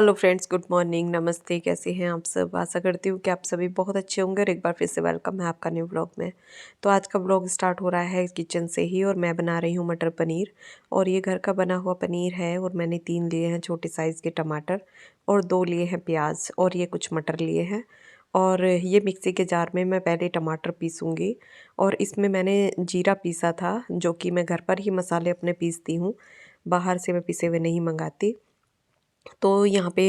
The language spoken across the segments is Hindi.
हेलो फ्रेंड्स, गुड मॉर्निंग, नमस्ते। कैसे हैं आप सब? आशा करती हूँ कि आप सभी बहुत अच्छे होंगे और एक बार फिर से वेलकम है आपका न्यू व्लॉग में। तो आज का व्लॉग स्टार्ट हो रहा है किचन से ही और मैं बना रही हूँ मटर पनीर। और ये घर का बना हुआ पनीर है और मैंने 3 लिए हैं छोटे साइज़ के टमाटर और 2 लिए हैं प्याज और ये कुछ मटर लिए हैं। और ये मिक्सी के जार में मैं पहले टमाटर पीसूँगी और इसमें मैंने जीरा पीसा था, जो कि मैं घर पर ही मसाले अपने पीसती हूँ, बाहर से मैं पिसे हुए नहीं मंगाती। तो यहाँ पे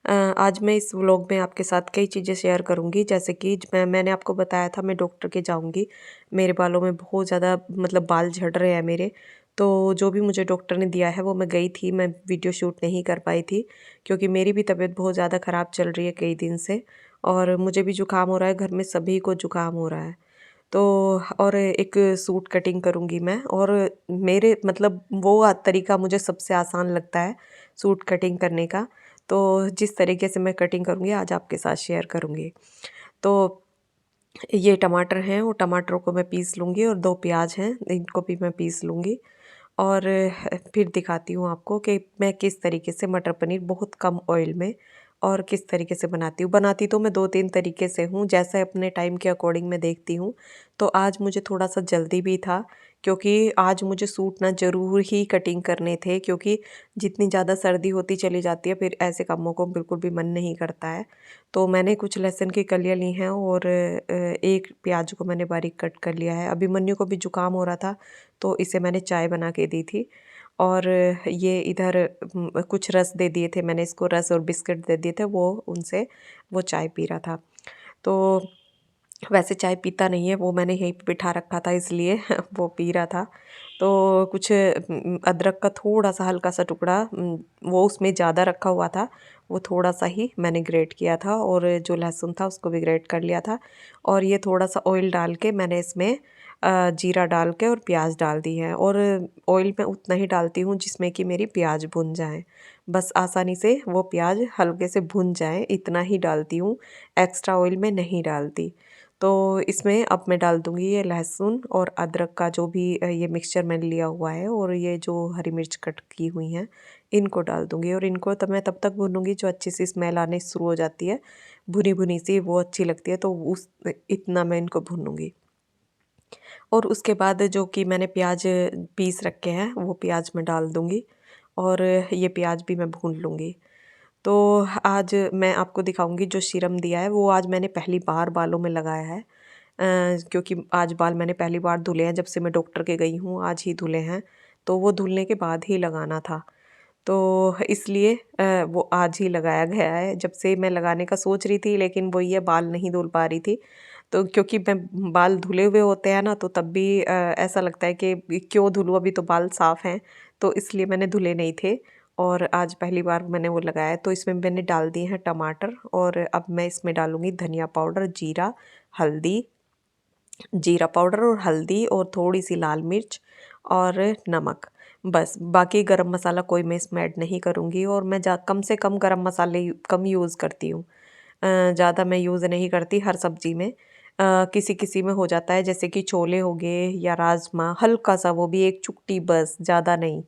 आज मैं इस व्लॉग में आपके साथ कई चीज़ें शेयर करूँगी, जैसे कि मैंने आपको बताया था मैं डॉक्टर के जाऊँगी। मेरे बालों में बहुत ज़्यादा मतलब बाल झड़ रहे हैं मेरे। तो जो भी मुझे डॉक्टर ने दिया है वो मैं गई थी, मैं वीडियो शूट नहीं कर पाई थी क्योंकि मेरी भी तबीयत बहुत ज़्यादा ख़राब चल रही है कई दिन से। और मुझे भी ज़ुकाम हो रहा है, घर में सभी को ज़ुकाम हो रहा है। तो और एक सूट कटिंग करूँगी मैं, और मेरे मतलब वो तरीका मुझे सबसे आसान लगता है सूट कटिंग करने का। तो जिस तरीके से मैं कटिंग करूँगी आज आपके साथ शेयर करूँगी। तो ये टमाटर हैं, वो टमाटरों को मैं पीस लूँगी और 2 प्याज हैं, इनको भी मैं पीस लूँगी। और फिर दिखाती हूँ आपको कि मैं किस तरीके से मटर पनीर बहुत कम ऑयल में और किस तरीके से बनाती हूँ। बनाती तो मैं 2-3 तरीके से हूँ, जैसे अपने टाइम के अकॉर्डिंग मैं देखती हूँ। तो आज मुझे थोड़ा-सा जल्दी भी था क्योंकि आज मुझे सूट ना ज़रूर ही कटिंग करने थे, क्योंकि जितनी ज़्यादा सर्दी होती चली जाती है फिर ऐसे कामों को बिल्कुल भी मन नहीं करता है। तो मैंने कुछ लहसुन की कलियाँ ली हैं और एक प्याज को मैंने बारीक कट कर लिया है। अभिमन्यु को भी ज़ुकाम हो रहा था तो इसे मैंने चाय बना के दी थी। और ये इधर कुछ रस दे दिए थे मैंने इसको, रस और बिस्किट दे दिए थे, वो उनसे वो चाय पी रहा था। तो वैसे चाय पीता नहीं है, वो मैंने यहीं पे बिठा रखा था इसलिए वो पी रहा था। तो कुछ अदरक का थोड़ा-सा हल्का-सा टुकड़ा, वो उसमें ज़्यादा रखा हुआ था, वो थोड़ा-सा ही मैंने ग्रेट किया था और जो लहसुन था उसको भी ग्रेट कर लिया था। और ये थोड़ा-सा ऑयल डाल के मैंने इसमें जीरा डाल के और प्याज डाल दी है। और ऑयल मैं उतना ही डालती हूँ जिसमें कि मेरी प्याज भुन जाएँ। बस आसानी से वो प्याज हल्के से भुन जाएँ, इतना ही डालती हूँ, एक्स्ट्रा ऑयल मैं नहीं डालती। तो इसमें अब मैं डाल दूँगी ये लहसुन और अदरक का जो भी ये मिक्सचर मैंने लिया हुआ है, और ये जो हरी मिर्च कट की हुई हैं, इनको डाल दूँगी। और इनको तो मैं तब तक भूनूँगी जो अच्छी सी स्मेल आने शुरू हो जाती है, भुनी-भुनी सी वो अच्छी लगती है, तो उस इतना मैं इनको भूनूँगी। और उसके बाद जो कि मैंने प्याज पीस रखे हैं वो प्याज मैं डाल दूँगी और ये प्याज भी मैं भून लूँगी। तो आज मैं आपको दिखाऊँगी जो सीरम दिया है, वो आज मैंने पहली बार बालों में लगाया है। क्योंकि आज बाल मैंने पहली बार धुले हैं, जब से मैं डॉक्टर के गई हूँ आज ही धुले हैं, तो वो धुलने के बाद ही लगाना था। तो इसलिए वो आज ही लगाया गया है, जब से मैं लगाने का सोच रही थी, लेकिन वो ये बाल नहीं धुल पा रही थी। तो क्योंकि मैं बाल धुले हुए होते हैं ना, तो तब भी ऐसा लगता है कि क्यों धुलूँ, अभी तो बाल साफ़ हैं, तो इसलिए मैंने धुले नहीं थे और आज पहली बार मैंने वो लगाया है। तो इसमें मैंने डाल दिए हैं टमाटर और अब मैं इसमें डालूँगी धनिया पाउडर, हल्दी जीरा पाउडर और हल्दी और थोड़ी-सी लाल मिर्च और नमक। बस, बाकी गरम मसाला कोई मैं इसमें ऐड नहीं करूँगी और मैं जा कम से कम गरम मसाले कम यूज़ करती हूँ। ज़्यादा मैं यूज़ नहीं करती हर सब्ज़ी में। किसी-किसी में हो जाता है, जैसे कि छोले हो गए या राजमा, हल्का-सा, वो भी एक चुटकी बस, ज़्यादा नहीं।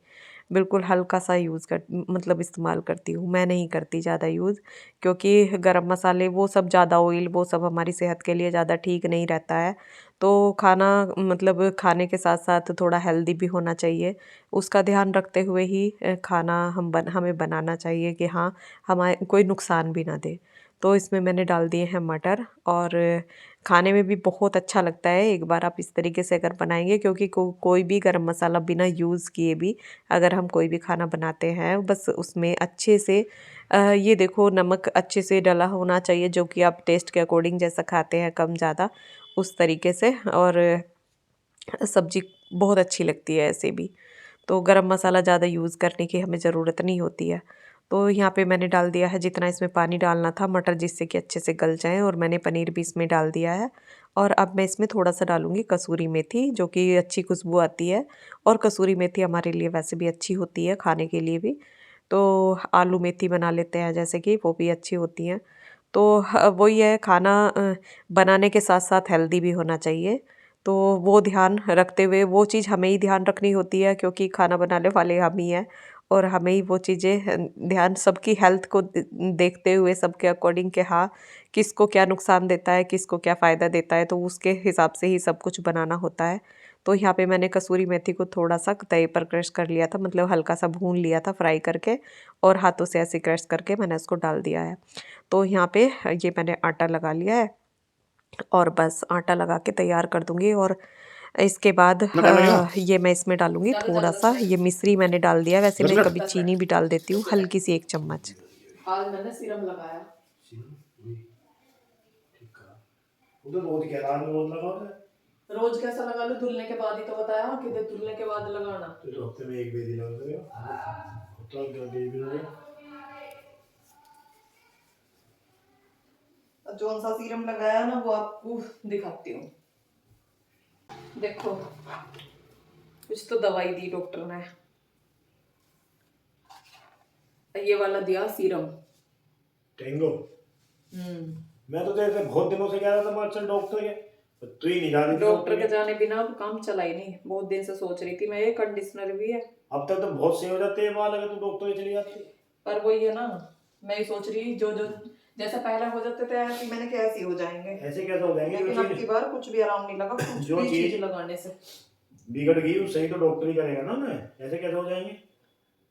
बिल्कुल हल्का-सा यूज़ कर मतलब इस्तेमाल करती हूँ, मैं नहीं करती ज़्यादा यूज़, क्योंकि गरम मसाले वो सब ज़्यादा ऑयल, वो सब हमारी सेहत के लिए ज़्यादा ठीक नहीं रहता है। तो खाना मतलब खाने के साथ-साथ थोड़ा हेल्दी भी होना चाहिए। उसका ध्यान रखते हुए ही खाना हमें बनाना चाहिए कि हाँ, हमारे कोई नुकसान भी ना दे। तो इसमें मैंने डाल दिए हैं मटर और खाने में भी बहुत अच्छा लगता है। एक बार आप इस तरीके से अगर बनाएँगे, क्योंकि कोई भी गरम मसाला बिना यूज़ किए भी अगर हम कोई भी खाना बनाते हैं, बस उसमें अच्छे से ये देखो नमक अच्छे से डला होना चाहिए, जो कि आप टेस्ट के अकॉर्डिंग जैसा खाते हैं कम ज़्यादा उस तरीके से। और सब्ज़ी बहुत अच्छी लगती है ऐसे भी। तो गरम मसाला ज़्यादा यूज़ करने की हमें ज़रूरत नहीं होती है। तो यहाँ पे मैंने डाल दिया है जितना इसमें पानी डालना था, मटर जिससे कि अच्छे से गल जाएँ, और मैंने पनीर भी इसमें डाल दिया है। और अब मैं इसमें थोड़ा-सा डालूँगी कसूरी मेथी, जो कि अच्छी खुशबू आती है, और कसूरी मेथी हमारे लिए वैसे भी अच्छी होती है खाने के लिए भी। तो आलू मेथी बना लेते हैं जैसे कि, वो भी अच्छी होती हैं। तो वही है, खाना बनाने के साथ-साथ हेल्दी भी होना चाहिए। तो वो ध्यान रखते हुए वो चीज़ हमें ही ध्यान रखनी होती है, क्योंकि खाना बनाने वाले हम ही हैं और हमें ही वो चीज़ें ध्यान सबकी हेल्थ को देखते हुए सबके अकॉर्डिंग के हाँ किसको क्या नुकसान देता है किसको क्या फ़ायदा देता है तो उसके हिसाब से ही सब कुछ बनाना होता है। तो यहाँ पे मैंने कसूरी मेथी को थोड़ा सा तवे पर क्रश कर लिया था, मतलब हल्का सा भून लिया था फ्राई करके, और हाथों से ऐसे क्रश करके मैंने उसको डाल दिया है। तो यहाँ पे ये मैंने आटा लगा लिया है और बस आटा लगा के तैयार कर दूँगी। और इसके बाद ये मैं इसमें डालूँगी थोड़ा सा, ये मिश्री मैंने डाल दिया। वैसे मैं कभी चीनी भी डाल देती हूँ, हल्की सी 1 चम्मच। आज मैंने सीरम लगाया। उधर रोज कह रहा है, रोज लगाओ ना। रोज कैसा लगा लो, धुलने के बाद ही तो बताया कि धुलने के बाद लगाना। तो हफ्ते में 1 बेदी लगा दो, हफ्ता बेदी भी लगा। जोन सा सीरम लगाया ना वो आपको दिखाती हूँ। देखो कुछ तो दवाई दी डॉक्टर ने, ये वाला दिया सीरम टेंगो। मैं तो तेरे से बहुत दिनों से कह रहा था चल डॉक्टर के, तू ही नहीं जा रही थी। डॉक्टर के जाने बिना अब काम चला ही नहीं। बहुत दिन से सोच रही थी मैं, ये कंडीशनर भी है। अब तक तो बहुत से हो जाते हैं बाल, अगर तू डॉक्टर के चली जाती। पर वही है ना, मैं ही सोच रही जो जो जैसे पहले हो जाते थे ऐसे मैंने क्या ऐसे हो जाएंगे। ऐसे कैसे हो जाएंगे? लेकिन अब की बार कुछ भी आराम नहीं लगा, कुछ जो चीज लगाने से बिगड़ गई वो सही तो डॉक्टर ही करेगा ना। मैं ऐसे कैसे हो जाएंगे?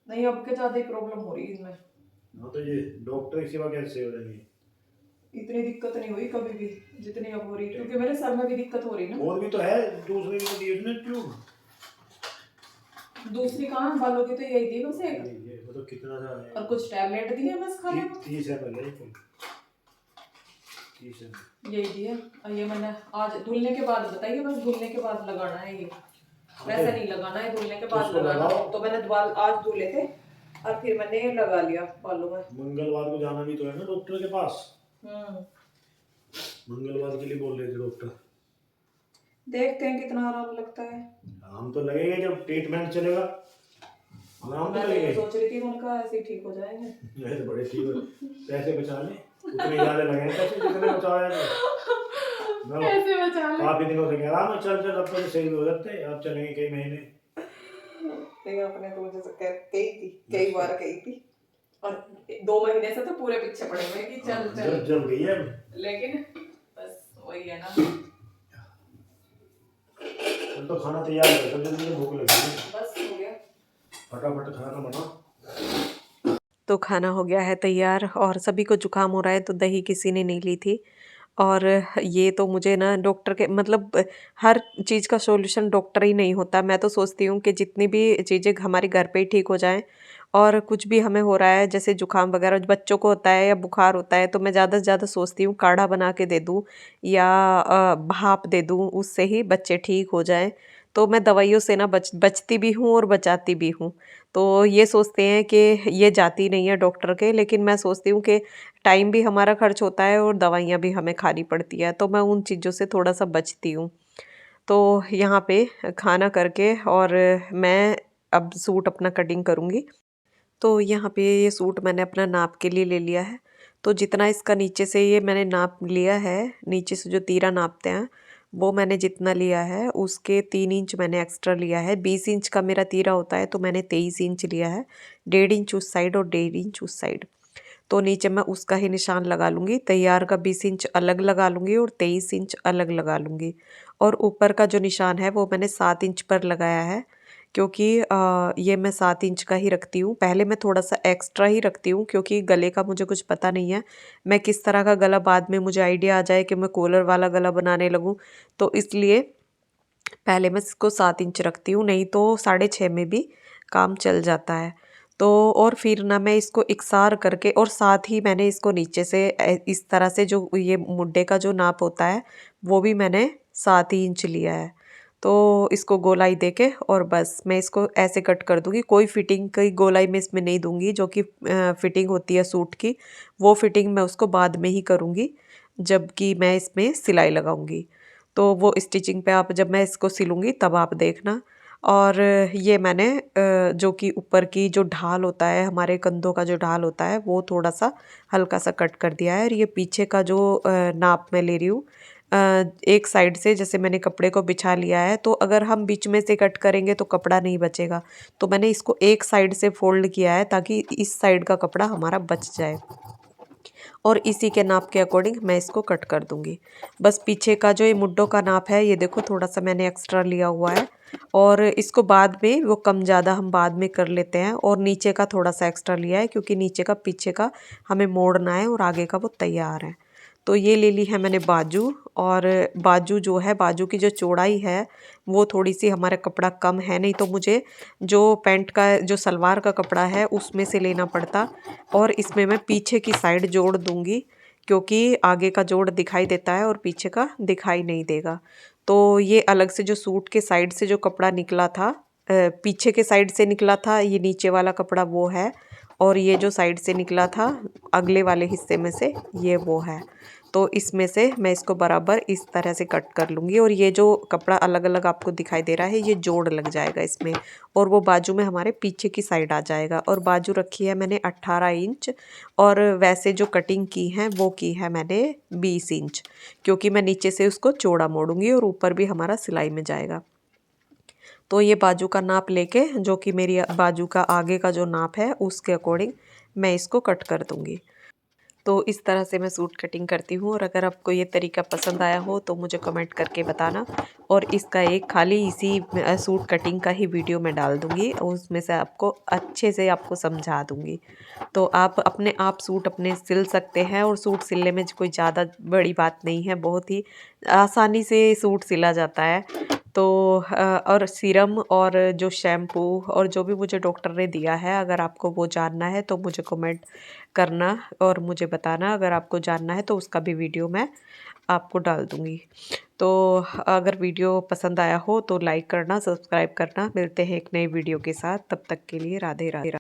नहीं अब के ज्यादा ही प्रॉब्लम हो रही है इसमें। हाँ तो ये डॉक्टर के सिवा कैसे हो जाएंगे? इतनी दिक्कत नहीं हुई कभी भी जितनी अब हो रही, क्योंकि मेरे सर में भी दिक्कत हो रही ना। और भी तो है, दूसरे भी तो दिए उसने ट्यूब। दूसरी कहाँ, बालों की तो यही दी बस एक। ये मतलब कितना सा है? और कुछ टैबलेट दिए बस खाने को। 30 है पहले, 30 है यही दिया। और ये मैंने आज धुलने के बाद बताइए, बस धुलने के बाद लगाना है ये, वैसे नहीं लगाना है, धुलने के बाद लगाना। तो मैंने बाल आज धुले थे और फिर मैंने ये लगा लिया बालों में। मंगलवार को जाना भी तो है ना डॉक्टर के पास। मंगलवार के लिए बोल रहे थे डॉक्टर। देखते हैं कितना आराम लगता है। आराम तो लगेगा जब ट्रीटमेंट चलेगा, आराम तो लगेगा। सोच रही थी उनका ऐसे ठीक हो जाएंगे। ऐसे बड़े ठीक हो, पैसे बचा ले, उतने ज्यादा लगे पैसे जितने बचाए पैसे बचा ले। काफी दिनों से कह रहा मैं चल चल, अब तो सही हो जाते हैं, अब चलेंगे कई महीने। आपने तो मुझे कही थी, कई बार कही थी, और 2 महीने से तो पूरे पीछे पड़े हुए कि चल चल जल गई है। लेकिन बस वही है ना, तो खाना तैयार है, तो जल्दी भूख लगी है, बस हो गया, फटाफट खाना बना। तो खाना हो गया है तैयार और सभी को जुकाम हो रहा है, तो दही किसी ने नहीं ली थी। और ये तो मुझे ना डॉक्टर के मतलब हर चीज़ का सॉल्यूशन डॉक्टर ही नहीं होता। मैं तो सोचती हूँ कि जितनी भी चीज़ें हमारे घर पे ही ठीक हो जाएं, और कुछ भी हमें हो रहा है जैसे जुकाम वगैरह बच्चों को होता है या बुखार होता है, तो मैं ज़्यादा से ज़्यादा सोचती हूँ काढ़ा बना के दे दूँ या भाप दे दूँ, उससे ही बच्चे ठीक हो जाएं। तो मैं दवाइयों से ना बचती भी हूँ और बचाती भी हूँ। तो ये सोचते हैं कि ये जाती नहीं है डॉक्टर के, लेकिन मैं सोचती हूँ कि टाइम भी हमारा खर्च होता है और दवाइयाँ भी हमें खानी पड़ती है, तो मैं उन चीज़ों से थोड़ा सा बचती हूँ। तो यहाँ पे खाना करके और मैं अब सूट अपना कटिंग करूँगी। तो यहाँ पे ये सूट मैंने अपना नाप के लिए ले लिया है। तो जितना इसका नीचे से ये मैंने नाप लिया है, नीचे से जो तीरा नापते हैं वो मैंने जितना लिया है उसके 3 इंच मैंने एक्स्ट्रा लिया है। 20 इंच का मेरा तीरा होता है, तो मैंने 23 इंच लिया है। 1.5 इंच उस साइड और 1.5 इंच उस साइड। तो नीचे मैं उसका ही निशान लगा लूँगी। तैयार का 20 इंच अलग लगा लूँगी और 23 इंच अलग लगा लूँगी। और ऊपर का जो निशान है वो मैंने 7 इंच पर लगाया है, क्योंकि ये मैं 7 इंच का ही रखती हूँ। पहले मैं थोड़ा सा एक्स्ट्रा ही रखती हूँ, क्योंकि गले का मुझे कुछ पता नहीं है, मैं किस तरह का गला बाद में मुझे आइडिया आ जाए कि मैं कॉलर वाला गला बनाने लगूँ, तो इसलिए पहले मैं इसको 7 इंच रखती हूँ, नहीं तो 6.5 में भी काम चल जाता है। तो और फिर ना मैं इसको इकसार करके, और साथ ही मैंने इसको नीचे से इस तरह से जो ये मुड्ढे का जो नाप होता है वो भी मैंने 7 ही इंच लिया है। तो इसको गोलाई देके और बस मैं इसको ऐसे कट कर दूँगी। कोई फिटिंग की गोलाई मैं इसमें नहीं दूँगी, जो कि फिटिंग होती है सूट की, वो फिटिंग मैं उसको बाद में ही करूँगी जबकि मैं इसमें सिलाई लगाऊँगी। तो वो स्टिचिंग पे आप जब मैं इसको सिलूँगी तब आप देखना। और ये मैंने जो कि ऊपर की जो ढाल होता है, हमारे कंधों का जो ढाल होता है, वो थोड़ा सा हल्का सा कट कर दिया है। और ये पीछे का जो नाप मैं ले रही हूँ एक साइड से जैसे मैंने कपड़े को बिछा लिया है, तो अगर हम बीच में से कट करेंगे तो कपड़ा नहीं बचेगा। तो मैंने इसको एक साइड से फोल्ड किया है ताकि इस साइड का कपड़ा हमारा बच जाए, और इसी के नाप के अकॉर्डिंग मैं इसको कट कर दूंगी। बस पीछे का जो ये मुड्ढों का नाप है, ये देखो थोड़ा सा मैंने एक्स्ट्रा लिया हुआ है, और इसको बाद में वो कम ज़्यादा हम बाद में कर लेते हैं। और नीचे का थोड़ा सा एक्स्ट्रा लिया है क्योंकि नीचे का पीछे का हमें मोड़ना है और आगे का वो तैयार है। तो ये ले ली है मैंने बाजू, और बाजू जो है, बाजू की जो चौड़ाई है वो थोड़ी सी हमारा कपड़ा कम है, नहीं तो मुझे जो पैंट का जो सलवार का कपड़ा है उसमें से लेना पड़ता। और इसमें मैं पीछे की साइड जोड़ दूंगी क्योंकि आगे का जोड़ दिखाई देता है और पीछे का दिखाई नहीं देगा। तो ये अलग से जो सूट के साइड से जो कपड़ा निकला था, पीछे के साइड से निकला था, ये नीचे वाला कपड़ा वो है, और ये जो साइड से निकला था अगले वाले हिस्से में से, ये वो है। तो इसमें से मैं इसको बराबर इस तरह से कट कर लूँगी, और ये जो कपड़ा अलग अलग आपको दिखाई दे रहा है ये जोड़ लग जाएगा इसमें, और वो बाजू में हमारे पीछे की साइड आ जाएगा। और बाजू रखी है मैंने 18 इंच, और वैसे जो कटिंग की है वो की है मैंने 20 इंच, क्योंकि मैं नीचे से उसको चौड़ा मोड़ूंगी और ऊपर भी हमारा सिलाई में जाएगा। तो ये बाजू का नाप लेके, जो कि मेरी बाजू का आगे का जो नाप है उसके अकॉर्डिंग मैं इसको कट कर दूंगी। तो इस तरह से मैं सूट कटिंग करती हूँ, और अगर आपको ये तरीका पसंद आया हो तो मुझे कमेंट करके बताना। और इसका एक खाली इसी सूट कटिंग का ही वीडियो मैं डाल दूँगी, उसमें से आपको अच्छे से आपको समझा दूँगी। तो आप अपने आप सूट अपने सिल सकते हैं, और सूट सिलने में कोई ज़्यादा बड़ी बात नहीं है, बहुत ही आसानी से सूट सिला जाता है। तो और सीरम और जो शैम्पू और जो भी मुझे डॉक्टर ने दिया है, अगर आपको वो जानना है तो मुझे कमेंट करना और मुझे बताना। अगर आपको जानना है तो उसका भी वीडियो मैं आपको डाल दूँगी। तो अगर वीडियो पसंद आया हो तो लाइक करना, सब्सक्राइब करना। मिलते हैं एक नई वीडियो के साथ, तब तक के लिए राधे राधे।